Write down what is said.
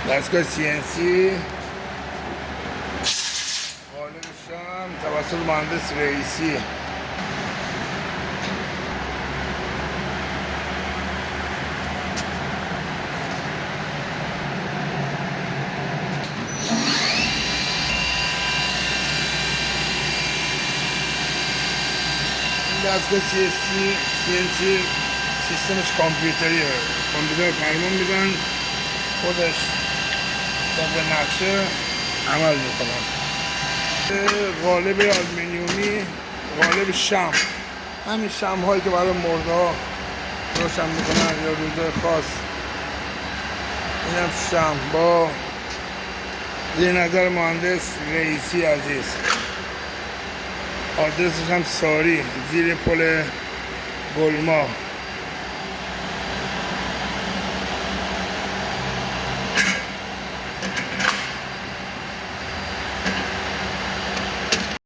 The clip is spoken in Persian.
دستگاه CNC قالب شم توسط مهندس رئیسی. دستگاه CNC سیستمش کامپیوتریه، کامپیوتر فرمان میدن خودش طبق نقشه عمل میکنن. قالب آلومینیومی، قالب شم، همین شم هایی که برای مرده ها روشن میکنن یا روزهای خاص. این هم شم با زیر نظر مهندس رئیسی عزیز. آدرسش هم ساری زیر پل گلما.